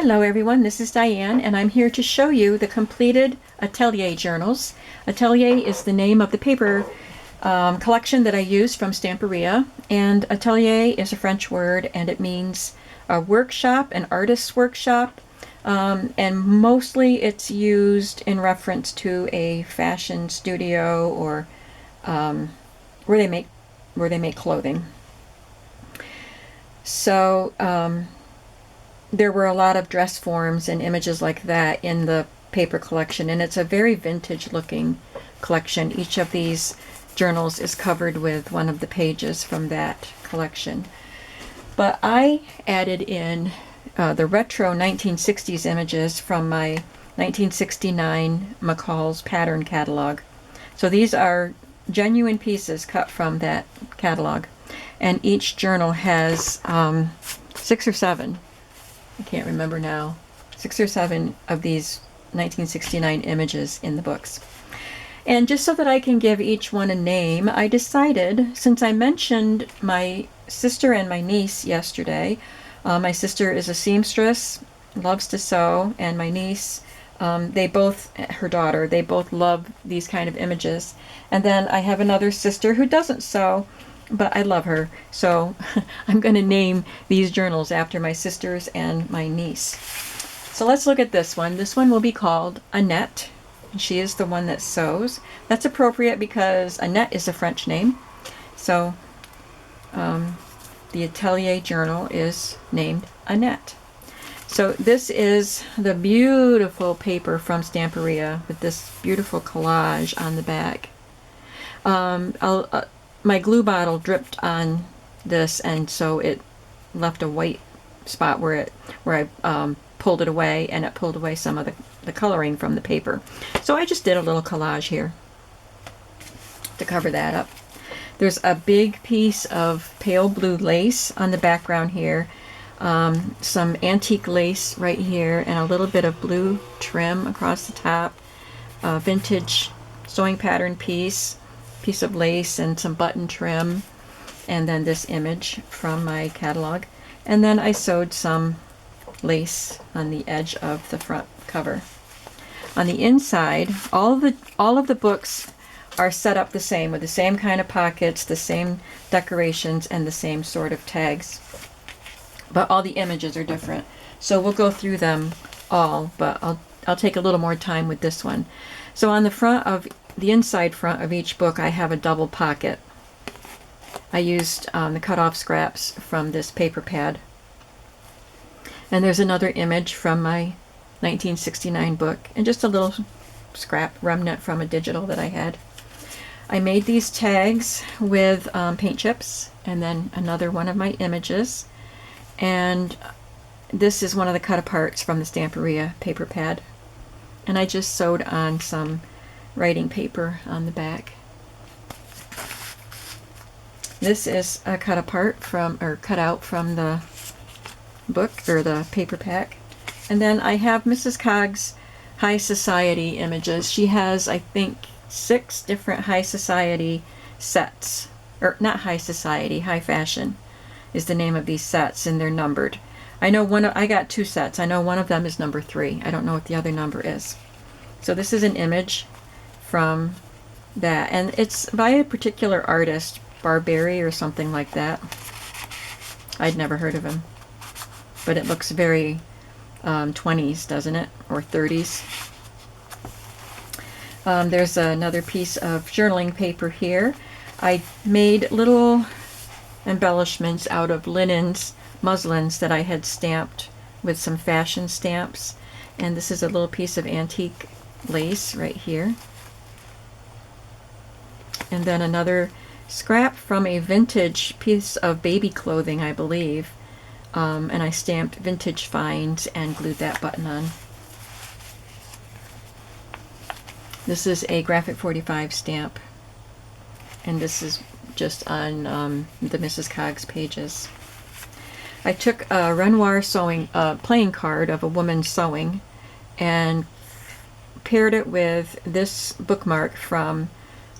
Hello everyone, this is Diane and I'm here to show you the completed Atelier journals. Atelier is the name of the paper collection that I use from Stamperia, and Atelier is a French word and it means a workshop, an artist's workshop, and mostly it's used in reference to a fashion studio or where they make clothing. So there were a lot of dress forms and images like that in the paper collection, and it's a very vintage looking collection. Each of these journals is covered with one of the pages from that collection. But I added in the retro 1960s images from my 1969 McCall's pattern catalog. So these are genuine pieces cut from that catalog, and each journal has 6 or 7, I can't remember now, 6 or 7 of these 1969 images in the books. And just so that I can give each one a name, I decided, since I mentioned my sister and my niece yesterday, my sister is a seamstress, loves to sew, and my niece, her daughter, they both love these kind of images. And then I have another sister who doesn't sew, but I love her, so I'm going to name these journals after my sisters and my niece. So let's look at this one. This one will be called Annette. She is the one that sews. That's appropriate because Annette is a French name. So the Atelier journal is named Annette. So this is the beautiful paper from Stamperia with this beautiful collage on the back. My glue bottle dripped on this, and so it left a white spot where I pulled it away, and it pulled away some of the coloring from the paper. So I just did a little collage here to cover that up. There's a big piece of pale blue lace on the background here, some antique lace right here, and a little bit of blue trim across the top, a vintage sewing pattern piece of lace and some button trim, and then this image from my catalog. And then I sewed some lace on the edge of the front cover. On the inside, all of the books are set up the same, with the same kind of pockets, the same decorations, and the same sort of tags. But all the images are different. So we'll go through them all, but I'll take a little more time with this one. So on the inside front of each book, I have a double pocket. I used the cut-off scraps from this paper pad. And there's another image from my 1969 book, and just a little scrap remnant from a digital that I had. I made these tags with paint chips, and then another one of my images. And this is one of the cut-aparts from the Stamperia paper pad. And I just sewed on some writing paper on the back. This is a cut out from the book, or the paper pack. And then I have Mrs. Cog's High Society images. She has, I think, 6 different High Society sets. Or not High Society, High Fashion is the name of these sets, and they're numbered. I got 2 sets. I know one of them is number 3. I don't know what the other number is. So this is an image from that, and it's by a particular artist, Barberi or something like that. I'd never heard of him, but it looks very 20s, doesn't it, or 30s. There's another piece of journaling paper here. I made little embellishments out of muslins that I had stamped with some fashion stamps, and this is a little piece of antique lace right here. And then another scrap from a vintage piece of baby clothing, I believe. And I stamped vintage finds and glued that button on. This is a Graphic 45 stamp, and this is just on the Mrs. Cog's pages. I took a Renoir sewing playing card of a woman sewing and paired it with this bookmark from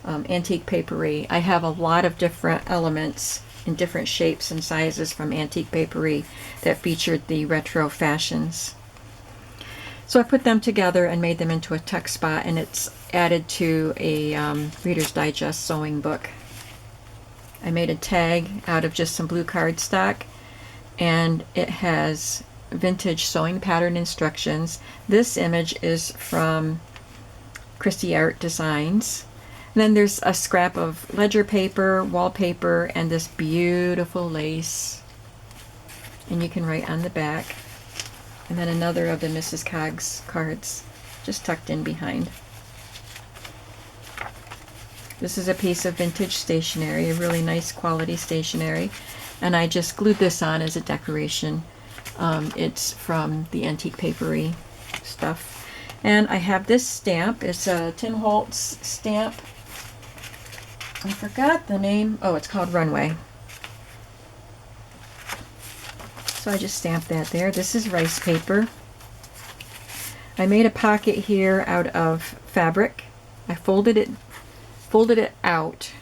Antique Papery. I have a lot of different elements in different shapes and sizes from Antique Papery that featured the retro fashions So I put them together and made them into a tuck spot, and it's added to a Reader's Digest sewing book. I made a tag out of just some blue cardstock, and it has vintage sewing pattern instructions. This image is from Christie Art Designs. And then there's a scrap of ledger paper, wallpaper, and this beautiful lace. And you can write on the back. And then another of the Mrs. Coggs cards just tucked in behind. This is a piece of vintage stationery, a really nice quality stationery, and I just glued this on as a decoration. It's from the Antique Papery stuff. And I have this stamp. It's a Tim Holtz stamp. I forgot the name. Oh, it's called Runway. So I just stamped that there. This is rice paper. I made a pocket here out of fabric. I folded it out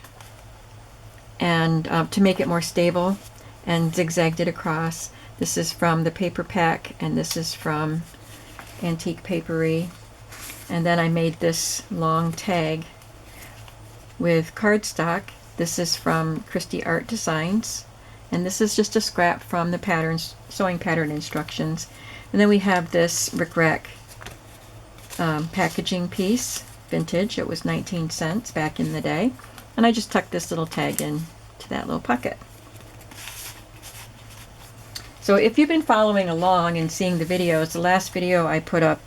and to make it more stable, and zigzagged it across. This is from the paper pack, and this is from Antique Papery. And then I made this long tag with cardstock. This is from Christie Art Designs, and this is just a scrap from the sewing pattern instructions. And then we have this rickrack packaging piece, vintage. It was 19 cents back in the day, and I just tucked this little tag in to that little pocket. So if you've been following along and seeing the videos, the last video I put up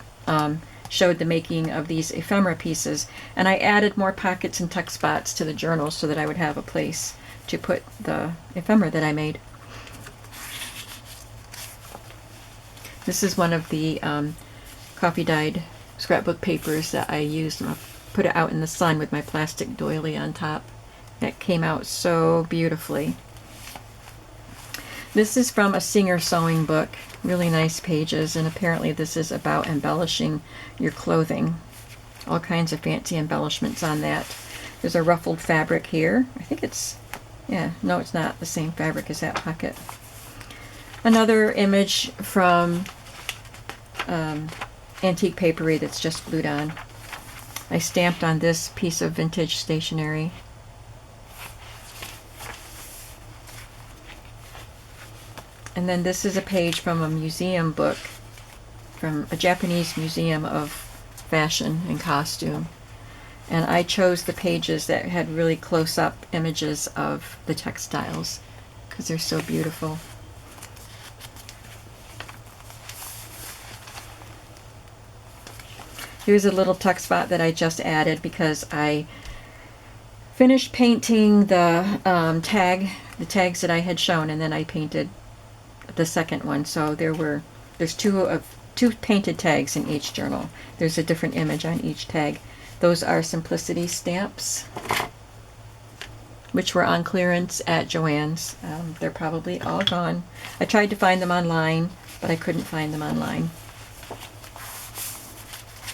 showed the making of these ephemera pieces, and I added more pockets and tuck spots to the journal so that I would have a place to put the ephemera that I made. This is one of the coffee dyed scrapbook papers that I used. I put it out in the sun with my plastic doily on top. That came out so beautifully. This is from a Singer sewing book. Really nice pages, and apparently this is about embellishing your clothing. All kinds of fancy embellishments on that. There's a ruffled fabric here. I think it's, yeah, no, it's not the same fabric as that pocket. Another image from Antique Papery that's just glued on. I stamped on this piece of vintage stationery. And then this is a page from a museum book, from a Japanese museum of fashion and costume. And I chose the pages that had really close-up images of the textiles because they're so beautiful. Here's a little tuck spot that I just added because I finished painting the tags that I had shown, and then I painted the second one. So there's two painted tags in each journal. There's a different image on each tag. Those are Simplicity stamps, which were on clearance at Joann's. They're probably all gone. I tried to find them online, but I couldn't find them online.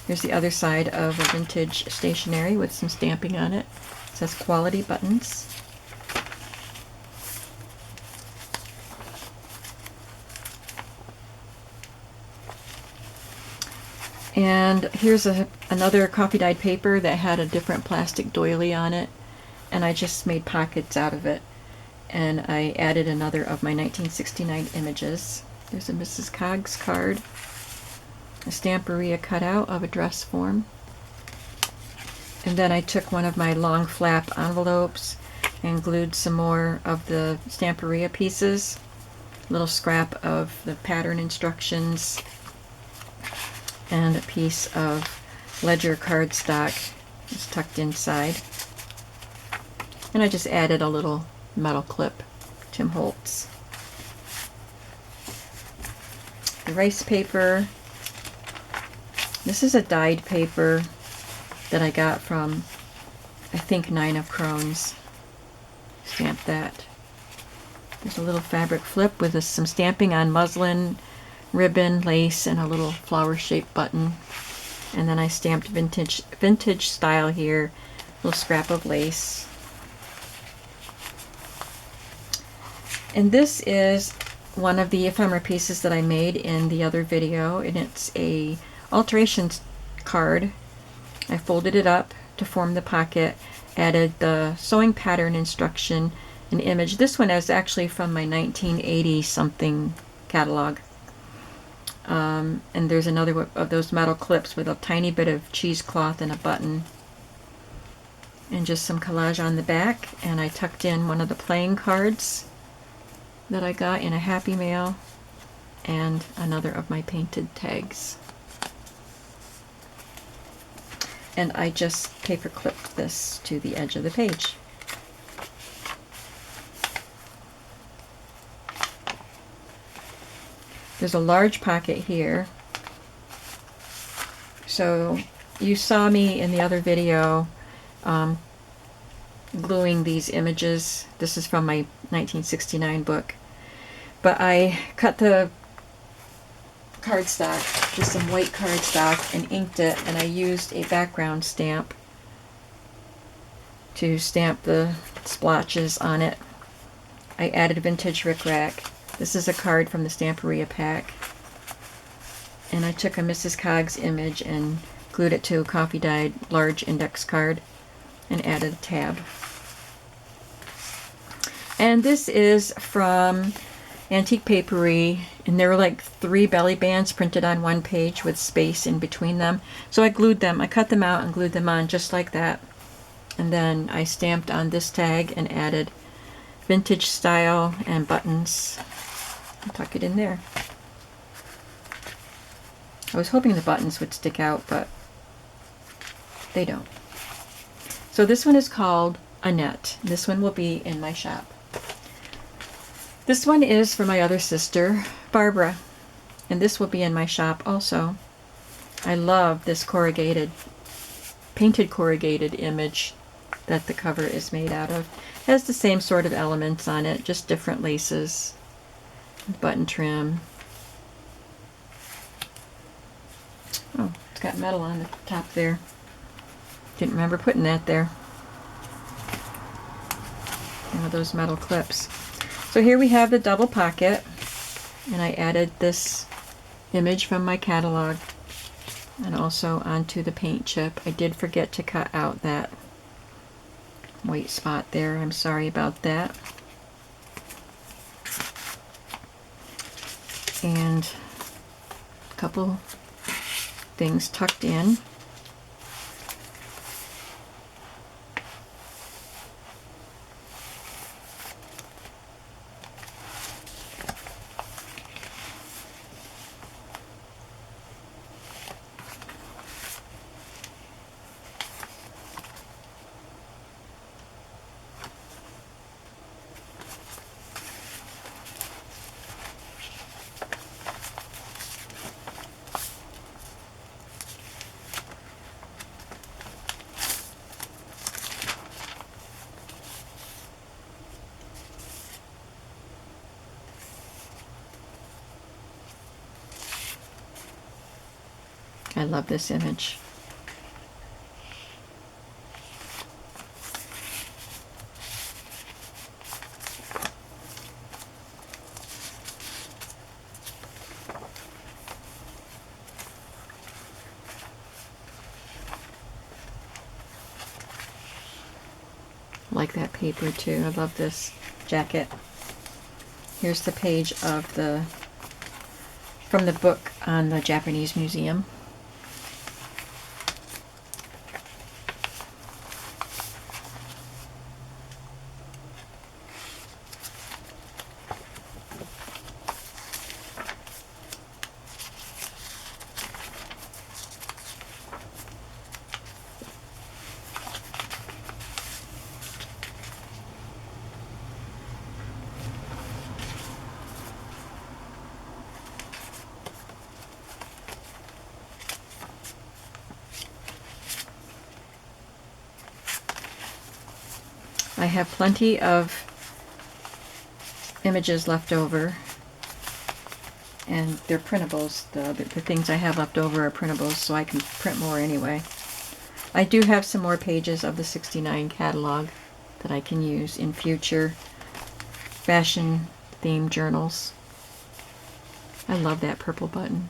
Here's the other side of a vintage stationery with some stamping on it. It says quality buttons. And here's another coffee dyed paper that had a different plastic doily on it, and I just made pockets out of it. And I added another of my 1969 images. There's a Mrs. Coggs card, a Stamperia cutout of a dress form. And then I took one of my long flap envelopes and glued some more of the Stamperia pieces, a little scrap of the pattern instructions, and a piece of ledger cardstock is tucked inside. And I just added a little metal clip, Tim Holtz. The rice paper. This is a dyed paper that I got from, I think, 9 of Crohn's. Stamp that. There's a little fabric flip with some stamping on muslin, ribbon, lace, and a little flower-shaped button. And then I stamped vintage style here, a little scrap of lace. And this is one of the ephemera pieces that I made in the other video, and it's a alterations card. I folded it up to form the pocket, added the sewing pattern instruction, an image. This one is actually from my 1980 something catalog. And there's another of those metal clips with a tiny bit of cheesecloth and a button. And just some collage on the back. And I tucked in one of the playing cards that I got in a Happy Mail and another of my painted tags. And I just paper clipped this to the edge of the page. There's a large pocket here. So you saw me in the other video gluing these images. This is from my 1969 book. But I cut the cardstock, just some white cardstock, and inked it, and I used a background stamp to stamp the splotches on it. I added vintage rickrack. This is a card from the Stamperia pack. And I took a Mrs. Coggs image and glued it to a coffee-dyed large index card and added a tab. And this is from Antique Papery, and there were like 3 belly bands printed on one page with space in between them. So I glued them, I cut them out and glued them on just like that. And then I stamped on this tag and added vintage style and buttons. I'll tuck it in there. I was hoping the buttons would stick out, but they don't. So this one is called Annette. This one will be in my shop. This one is for my other sister, Barbara, and this will be in my shop also. I love this corrugated, painted corrugated image that the cover is made out of. It has the same sort of elements on it, just different laces, button trim. Oh, it's got metal on the top there. Didn't remember putting that there. One of those metal clips. So here we have the double pocket, and I added this image from my catalog and also onto the paint chip. I did forget to cut out that white spot there. I'm sorry about that. And a couple things tucked in. I love this image. I like that paper too. I love this jacket. Here's the page of from the book on the Japanese Museum. I have plenty of images left over, and they're printables. The things I have left over are printables, so I can print more anyway. I do have some more pages of the '69 catalog that I can use in future fashion themed journals. I love that purple button.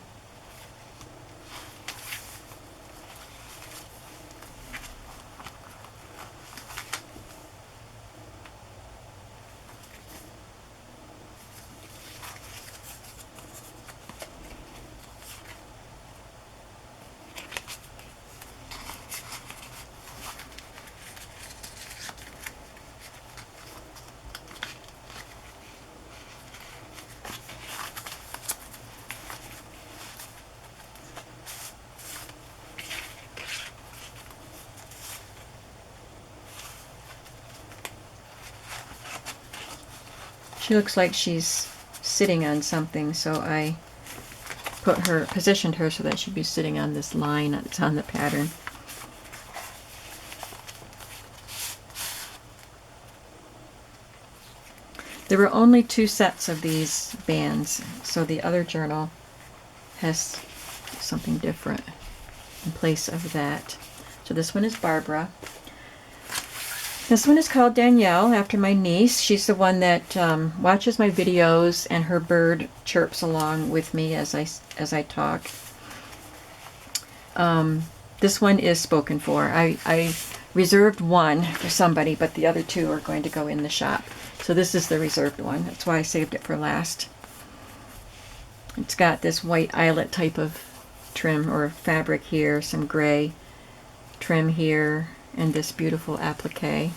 She looks like she's sitting on something, so I positioned her so that she'd be sitting on this line that's on the pattern. There were only 2 sets of these bands, so the other journal has something different in place of that. So this one is Barbara. This one is called Danielle, after my niece. She's the one that watches my videos, and her bird chirps along with me as I talk. This one is spoken for. I reserved one for somebody, but the other 2 are going to go in the shop. So this is the reserved one. That's why I saved it for last. It's got this white eyelet type of trim or fabric here, some gray trim here, and this beautiful applique.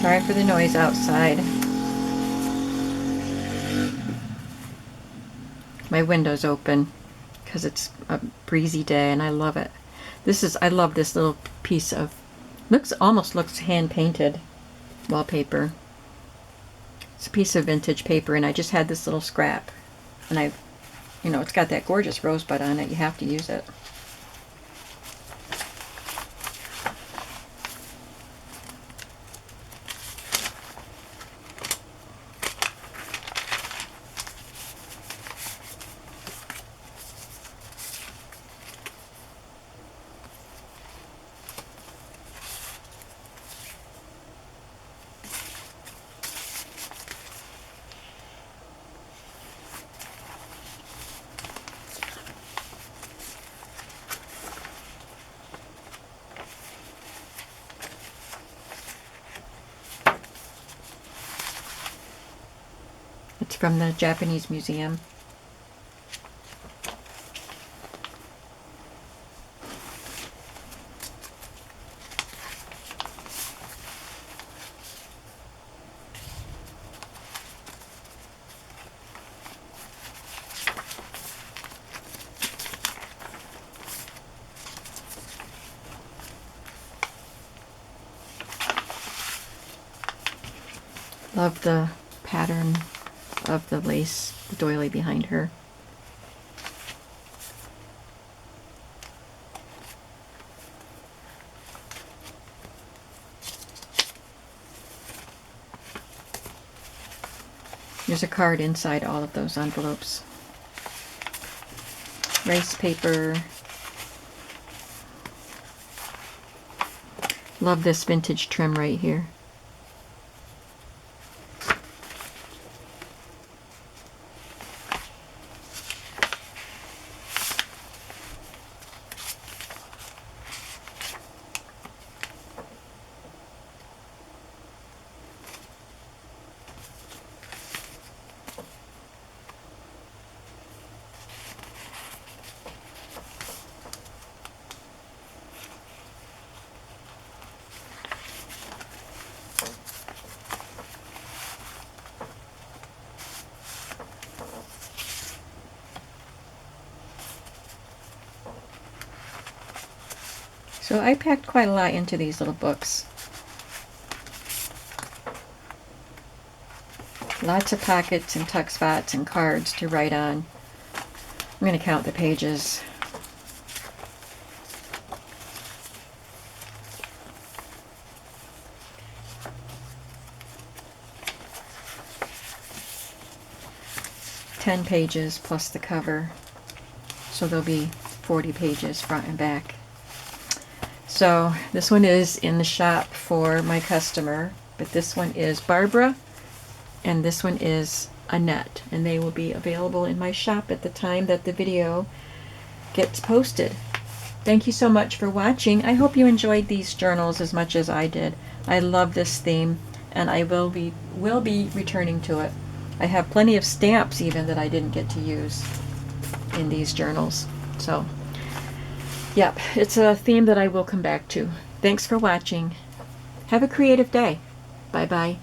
Sorry for the noise outside. My window's open because it's a breezy day and I love it. I love this little piece of, almost looks hand painted wallpaper. It's a piece of vintage paper, and I just had this little scrap, and it's got that gorgeous rosebud on it. You have to use it. It's from the Japanese Museum. Love the pattern of the lace, the doily behind her. There's a card inside all of those envelopes. Rice paper. Love this vintage trim right here. So I packed quite a lot into these little books. Lots of pockets and tuck spots and cards to write on. I'm going to count the pages. $10 pages plus the cover. So there'll be 40 pages front and back. So this one is in the shop for my customer, but this one is Barbara and this one is Annette, and they will be available in my shop at the time that the video gets posted. Thank you so much for watching. I hope you enjoyed these journals as much as I did. I love this theme, and I will be returning to it. I have plenty of stamps even that I didn't get to use in these journals. So, yep, it's a theme that I will come back to. Thanks for watching. Have a creative day. Bye-bye.